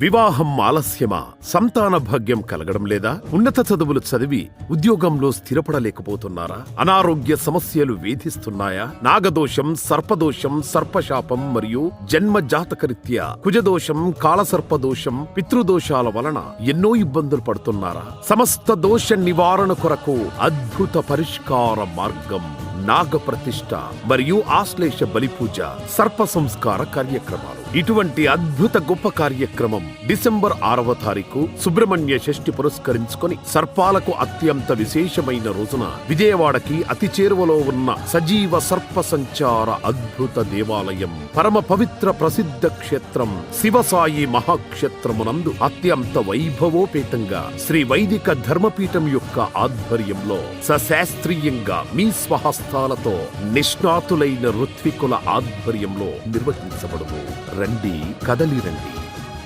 వివాహం ఆలస్యమా? సంతాన భాగ్యం కలగడం లేదా? ఉన్నత చదువులు చదివి ఉద్యోగంలో స్థిరపడలేకపోతున్నారా? అనారోగ్య సమస్యలు వేధిస్తున్నాయా? నాగదోషం, సర్పదోషం, సర్పశాపం మరియు జన్మ జాతకరీత్యా కుజదోషం, కాలసర్పదోషం, పితృదోషాల వలన ఎన్నో ఇబ్బందులు పడుతున్నారా? సమస్త దోష నివారణ కొరకు అద్భుత పరిష్కార మార్గం నాగ ప్రతిష్ఠ మరియు ఆశ్లేష బలిపూజ, సర్ప సంస్కార కార్యక్రమాలు. ఇటువంటి అద్భుత గొప్ప కార్యక్రమం డిసెంబర్ 6వ తారీఖు సుబ్రహ్మణ్య షష్ఠి పురస్కరించుకొని సర్పాలకు అత్యంత విశేషమైన రోజున విజయవాడకి అతి చేరువలో ఉన్న సజీవ సర్ప సంచార అద్భుత దేవాలయం, పరమ పవిత్ర ప్రసిద్ధ క్షేత్రం శివసాయి మహాక్షేత్రమునందు అత్యంత వైభవోపేతంగా శ్రీ వైదిక ధర్మపీఠం యొక్క ఆధ్వర్యంలో సశాస్త్రీయంగా మీ స్వహస్తాలతో నిష్ణాతులైన ఋత్వికుల ఆధ్వర్యంలో నిర్వహించబడును. రండి, కదలి రండి.